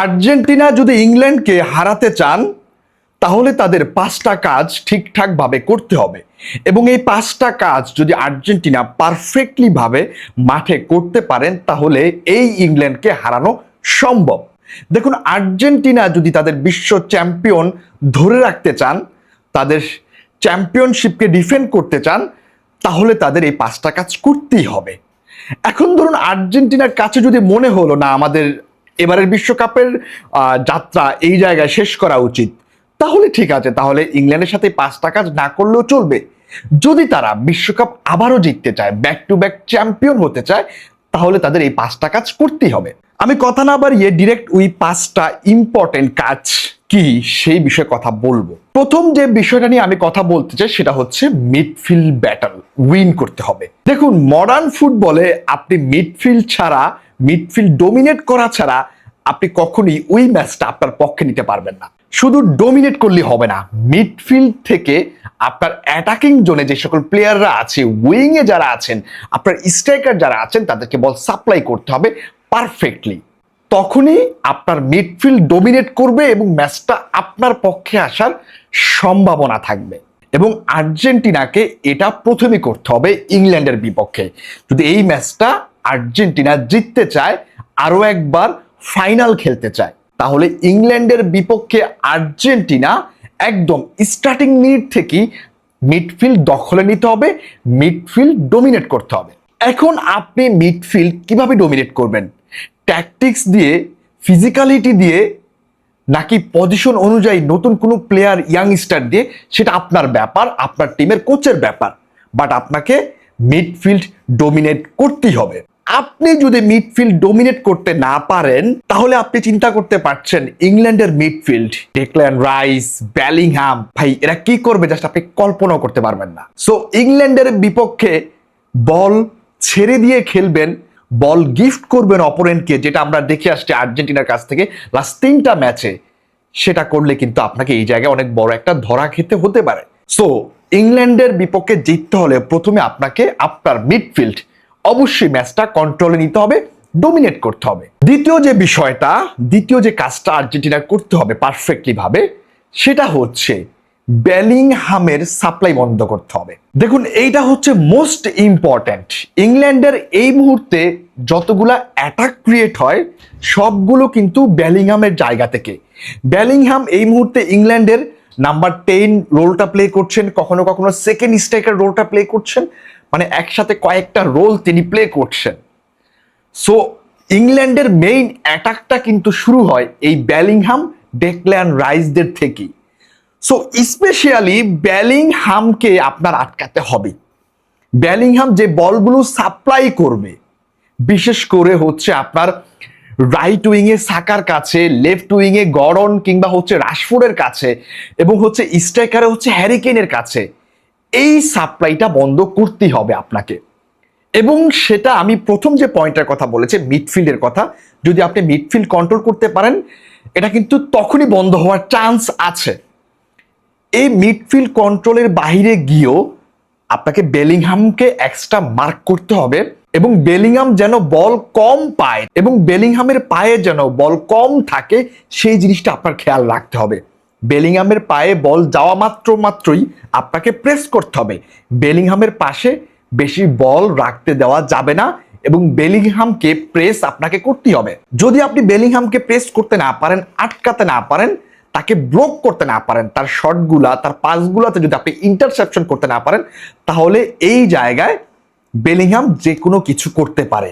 Argentina যদি ইংল্যান্ডকে হারাতে চান তাহলে তাদের 5টা কাজ ঠিকঠাকভাবে করতে হবে এবং এই 5টা কাজ যদি আর্জেন্টিনা পারফেক্টলি ভাবে মাঠে করতে পারেন তাহলে এই ইংল্যান্ডকে হারানো সম্ভব। দেখুন, আর্জেন্টিনা যদি তাদের বিশ্ব চ্যাম্পিয়ন ধরে রাখতে চান, তাদের চ্যাম্পিয়নশিপকে ডিফেন্ড করতে চান, তাহলে তাদের এই 5টা কাজ করতেই হবে। এখন ধরুন আর্জেন্টিনার কাছে যদি মনে হলো না আমাদের এবারের বিশ্বকাপের যাত্রা এই জায়গায় শেষ করা উচিত, তাহলে ঠিক আছে, তাহলে ইংল্যান্ডের সাথে 5টা কাজ না করলেও চলবে। যদি তারা বিশ্বকাপ আবারও জিততে চায়, ব্যাক টু ব্যাক চ্যাম্পিয়ন হতে চায়, তাহলে তাদের এই 5টা কাজ করতেই হবে। আমি কথা না বাড়িয়ে ডিরেক্ট ওই 5টা ইম্পর্টেন্ট কাজ কি সেই বিষয়ে কথা বলবো। প্রথম যে বিষয়টা নিয়ে আমি কথা বলতে চাই সেটা হচ্ছে মিডফিল্ড ব্যাটল উইন করতে হবে। দেখুন, মডার্ন ফুটবলে আপনি মিডফিল্ড ছাড়া, মিডফিল্ড ডোমিনেট করা ছাড়া আপনি কখনোই ওই ম্যাচটা আপনার পক্ষে নিতে পারবেন না। শুধু ডোমিনেট করলে হবে না, মিডফিল্ড থেকে আপনার অ্যাটাকিং জোনে যে সকল প্লেয়াররা আছে, উইংয়ে যারা আছেন, আপনার স্ট্রাইকার যারা আছেন, তাদেরকে বল সাপ্লাই করতে হবে পারফেক্টলি। তখনই আপনার মিডফিল্ড ডোমিনেট করবে এবং ম্যাচটা আপনার পক্ষে আসার সম্ভাবনা থাকবে। এবং আর্জেন্টিনাকে এটা প্রথমেই করতে হবে ইংল্যান্ডের বিপক্ষে। যদি এই ম্যাচটা আর্জেন্টিনা জিততে চায়, আরও একবার ফাইনাল খেলতে চায়, তাহলে ইংল্যান্ডের বিপক্ষে আর্জেন্টিনা একদম স্টার্টিং মিনিট থেকেই মিডফিল্ড দখলে নিতে হবে, মিডফিল্ড ডোমিনেট করতে হবে। এখন আপনি মিডফিল্ড কিভাবে ডোমিনেট করবেন? ট্যাকটিক্স দিয়ে, ফিজিক্যালিটি দিয়ে, নাকি পজিশন অনুযায়ী নতুন কোনো প্লেয়ার ইয়াংস্টার দিয়ে, সেটা আপনার ব্যাপার, আপনার টিমের কোচের ব্যাপার। বাট আপনাকে মিডফিল্ড ডোমিনেট করতেই হবে। আপনি যদি মিডফিল্ড ডোমিনেট করতে না পারেন, তাহলে আপনি চিন্তা করতে পারছেন ইংল্যান্ডের মিডফিল্ড, ডেক্ল্যান রাইস, বেলিংহাম, ভাই এরা কি করবে জাস্ট আপনি কল্পনাও করতে পারবেন না। সো ইংল্যান্ডের বিপক্ষে বল ছেড়ে দিয়ে খেলবেন, বল গিফট করবেন অপোনেন্টকে, যেটা আমরা দেখে আসছি আর্জেন্টিনার কাছ থেকে লাস্ট 3টা ম্যাচে। সেটা করলে কিন্তু আপনাকে এই জায়গায় অনেক বড় একটা ধরা খেতে হতে পারে। সো ইংল্যান্ডের বিপক্ষে জিততে হলে প্রথমে আপনাকে আপনার মিডফিল্ড অবশ্যই ম্যাচটা কন্ট্রোলে নিতে হবে, ডোমিনেট করতে হবে। দ্বিতীয় যে কাজটা আর্জেন্টিনার করতে হবে পারফেক্টলি ভাবে, সেটা হচ্ছে বেলিংহামের সাপ্লাই বন্ধ করতে হবে। দেখুন, এইটা হচ্ছে মোস্ট ইম্পর্ট্যান্ট। ইংল্যান্ডের এই মুহূর্তে যতগুলা অ্যাটাক ক্রিয়েট হয় সবগুলো কিন্তু বেলিংহামের জায়গা থেকে। বেলিংহাম এই মুহূর্তে ইংল্যান্ডের নাম্বার 10 রোলটা প্লে করছেন, কখনো কখনো সেকেন্ড স্ট্রাইকার রোলটা প্লে করছেন, মানে একসাথে কয়েকটা রোল তিনি প্লে করছেন। সো ইংল্যান্ডের মেইন অ্যাটাকটা কিন্তু শুরু হয় এই বেলিংহাম, ডেক্ল্যান রাইসদের থেকেই। সো স্পেশালি বেলিংহামকে আপনার আটকাতে হবে। বেলিংহাম যে বলগুলো সাপ্লাই করবে, বিশেষ করে হচ্ছে আপনার রাইট উইংয়ে সাকার কাছে, লেফট উইংয়ে গর্ডন কিংবা হচ্ছে রাশফোর্ডের কাছে, এবং হচ্ছে স্ট্রাইকারে হচ্ছে হ্যারি কেনের কাছে, এই সাপ্লাইটা বন্ধ করতেই হবে আপনাকে। এবং সেটা আমি প্রথম যে পয়েন্টের কথা বলেছি, মিডফিল্ডের কথা, যদি আপনি মিডফিল্ড কন্ট্রোল করতে পারেন, এটা কিন্তু তখনই বন্ধ হওয়ার চান্স আছে। এই মিডফিল্ড কন্ট্রোলের বাইরে গিয়েও আপনাকে বেলিংহামকে এক্সট্রা মার্ক করতে হবে এবং বেলিংহাম যেন বল কম পায় এবং বেলিংহামের পায়ে যেন বল কম থাকে, সেই জিনিসটা আপনার খেয়াল রাখতে হবে। বেলিংহামের পায়ে বল যাওয়া মাত্রই আপনাকে প্রেস করতে হবে। বেলিংহামের পাশে বেশি বল রাখতে দেওয়া যাবে না এবং বেলিংহামকে প্রেস আপনাকে করতেই হবে। যদি আপনি বেলিংহামকে প্রেস করতে না পারেন, আটকাতে না পারেন, তাকে ব্লক করতে না পারেন, তার শটগুলা, তার পাসগুলাতে যদি আপনি ইন্টারসেপশন করতে না পারেন, তাহলে এই জায়গায় বেলিংহাম যে কোনো কিছু করতে পারে।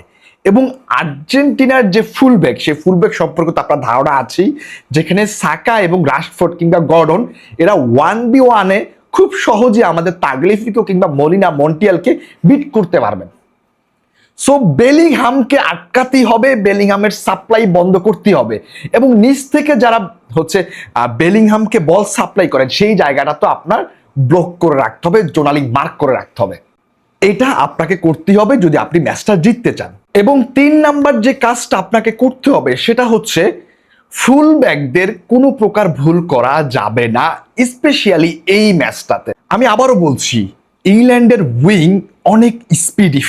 এবং আর্জেন্টিনার যে ফুলব্যাক, সেই ফুলব্যাক সম্পর্কে তো আপনার ধারণা আছেই, যেখানে সাকা এবং রাশফোর্ড কিংবা গর্ডন এরা 1v1-এ খুব সহজে আমাদের তাগলিফিকো কিংবা মলিনা মন্টিয়ালকে বিট করতে পারবেন। সো বেলিংহামকে আটকাতেই হবে, বেলিংহামের সাপ্লাই বন্ধ করতেই হবে এবং নিচ থেকে যারা হচ্ছে বেলিংহামকে বল সাপ্লাই করেন, সেই জায়গাটা তো আপনার ব্লক করে রাখতে হবে, জোনালি মার্ক করে রাখতে হবে। এটা আপনাকে করতেই হবে যদি আপনি ম্যাচটা জিততে চান। এবং 3 নাম্বার যে কাজটা আপনাকে করতে হবে সেটা হচ্ছে ফুল ব্যাকদের কোনো প্রকার ভুল করা যাবে না, স্পেশালি এই ম্যাচটাতে। আমি আবারও বলছি, ইংল্যান্ডের উইং অনেক স্পিডি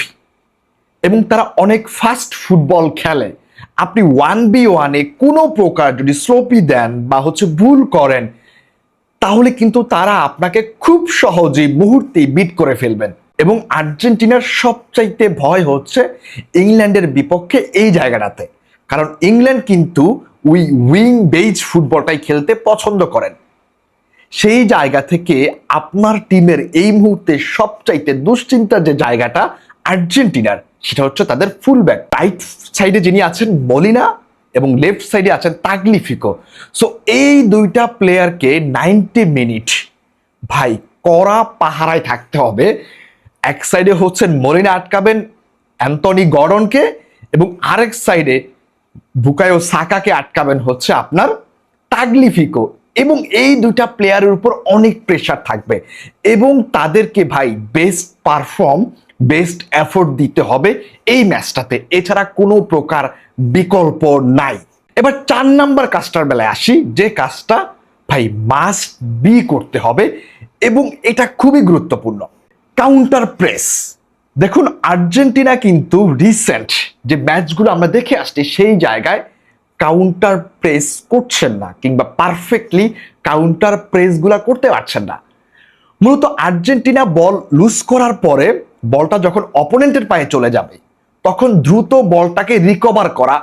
এবং তারা অনেক ফাস্ট ফুটবল খেলে। আপনি 1v1-এ কোনো প্রকার যদি স্লোপি দেন বা ভুল করেন, তাহলে কিন্তু তারা আপনাকে খুব সহজেই মুহূর্তেই বিট করে ফেলবেন। এবং আর্জেন্টিনার সবচাইতে ভয় হচ্ছে ইংল্যান্ডের বিপক্ষে এই জায়গাটাতে, কারণ ইংল্যান্ড কিন্তু উইং বেজ ফুটবলটাই খেলতে পছন্দ করেন। সেই জায়গা থেকে আপনার টিমের এই মুহূর্তে সবচাইতে দুশ্চিন্তার যে জায়গাটা আর্জেন্টিনার, সেটা হচ্ছে তাদের ফুলব্যাক। রাইট সাইডে যিনি আছেন মলিনা এবং লেফট সাইডে আছেন তাগলিফিকো। সো এই দুইটা প্লেয়ারকে 90 মিনিট ভাই কড়া পাহারায় থাকতে হবে। এক সাইডে হচ্ছেন মলিনা আটকাবেন অ্যান্টনি গর্ডনকে, এবং আরেক সাইডে বুকায়ো সাকাকে আটকাবেন হচ্ছে আপনার তাগলিফিকো। এবং এই দুইটা প্লেয়ারের উপর অনেক প্রেশার থাকবে এবং তাদেরকে ভাই বেস্ট পারফর্ম, বেস্ট এফোর্ট দিতে হবে এই ম্যাচটাতে, এছাড়া কোনো প্রকার বিকল্প নাই। এবার 4 নাম্বার কাজটার বেলায় আসি, যে কাজটা ভাই মাস্ট বি করতে হবে এবং এটা খুবই গুরুত্বপূর্ণ, কাউন্টার প্রেস। দেখুন আর্জেন্টিনা কিন্তু রিসেন্ট যে ম্যাচগুলো আমরা দেখে আসছি সেই জায়গায় কাউন্টার প্রেস করছেন না, কিংবা পারফেক্টলি কাউন্টার প্রেসগুলো করতে পারছেন না। মূলত আর্জেন্টিনা বল লুজ করার পরে বলটা যখন অপোনেন্টের পায়ে চলে যাবে, তখন দ্রুত বলটাকে রিকভার করা,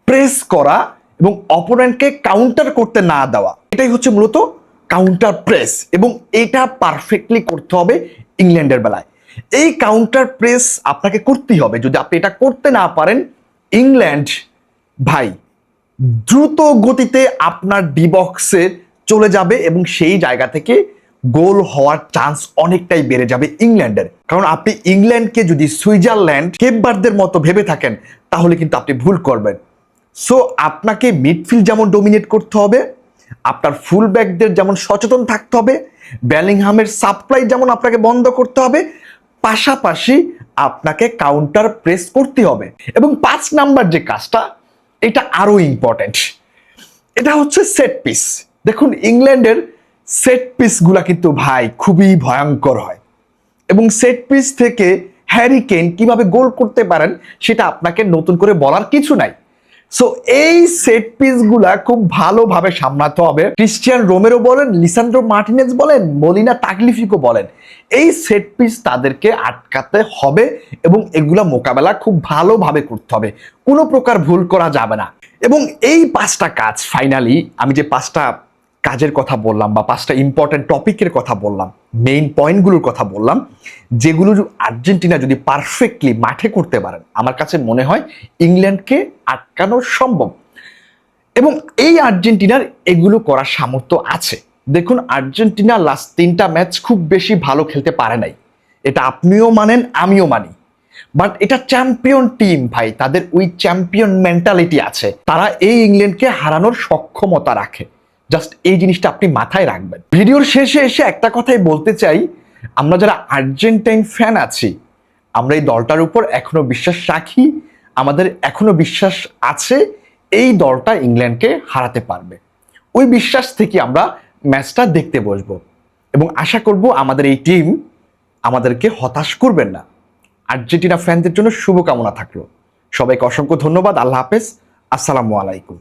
প্রেস করা এবং অপোনেন্টকে কাউন্টার করতে না দেওয়া, এটাই হচ্ছে মূলত কাউন্টার প্রেস। এবং এটা পারফেক্টলি করতে হবে ইংল্যান্ডের বেলায়। এই কাউন্টার প্রেস আপনাকে করতেই হবে। যদি আপনি এটা করতে না পারেন, ইংল্যান্ড ভাই দ্রুত গতিতে আপনার ডি বক্সে চলে যাবে এবং সেই জায়গা থেকে গোল হওয়ার চান্স অনেকটাই বেড়ে যাবে ইংল্যান্ডের। কারণ আপনি ইংল্যান্ডকে যদি সুইজারল্যান্ড, কেপ ভার্দের মতো ভেবে থাকেন, তাহলে কিন্তু আপনি ভুল করবেন। সো আপনাকে মিডফিল্ড যেমন ডোমিনেট করতে হবে, আপনার ফুল ব্যাকদের যেমন সচেতন থাকতে হবে, বেলিংহামের সাপ্লাই যেমন আপনাকে বন্ধ করতে হবে, পাশাপাশি আপনাকে কাউন্টার প্রেস করতে হবে। এবং 5 নাম্বার যে কাজটা, এটা আরো ইম্পর্টেন্ট, এটা হচ্ছে সেট পিস। দেখুন ইংল্যান্ডের সেট পিসগুলা কিন্তু ভাই খুবই ভয়ঙ্কর হয় এবং সেট পিস থেকে হ্যারি কেন কিভাবে গোল করতে পারেন সেটা আপনাকে নতুন করে বলার কিছু নাই। সো এই সেট পিসগুলা খুব ভালোভাবে সামলাতে হবে। ক্রিস্টিয়ান রোমেরো বলেন, লিসান্দ্রো মার্টিনেজ বলেন, মলিনা তাগলিফিকো বলেন, এই সেট পিস তাদেরকে আটকাতে হবে এবং এগুলা মোকাবেলা খুব ভালোভাবে করতে হবে, কোনো প্রকার ভুল করা যাবে না। এবং এই 5টা কাজ, ফাইনালি আমি যে 5টা কাজের কথা বললাম বা 5টা ইম্পর্টেন্ট টপিকের কথা বললাম, মেইন পয়েন্টগুলোর কথা বললাম, যেগুলো আর্জেন্টিনা যদি পারফেক্টলি মাঠে করতে পারেন, আমার কাছে মনে হয় ইংল্যান্ডকে আটকানো সম্ভব। এবং এই আর্জেন্টিনার এগুলো করার সামর্থ্য আছে। দেখুন আর্জেন্টিনা লাস্ট 3টা ম্যাচ খুব বেশি ভালো খেলতে পারে নাই, এটা আপনিও মানেন আমিও মানি, বাট এটা চ্যাম্পিয়ন টিম ভাই, তাদের ওই চ্যাম্পিয়ন মেন্টালিটি আছে, তারা এই ইংল্যান্ডকে হারানোর সক্ষমতা রাখে। জাস্ট এই জিনিসটা আপনি মাথায় রাখবেন। ভিডিওর শেষে এসে একটা কথাই বলতে চাই, আমরা যারা আর্জেন্টাইন ফ্যান আছি, আমরা এই দলটার উপর এখনো বিশ্বাস রাখি, আমাদের এখনো বিশ্বাস আছে এই দলটা ইংল্যান্ডকে হারাতে পারবে। ওই বিশ্বাস থেকে আমরা ম্যাচটা দেখতে বসবো এবং আশা করব আমাদের এই টিম আমাদেরকে হতাশ করবেন না। আর্জেন্টিনা ফ্যানদের জন্য শুভকামনা থাকলো। সবাইকে অসংখ্য ধন্যবাদ। আল্লাহ হাফেজ, আসসালামু আলাইকুম।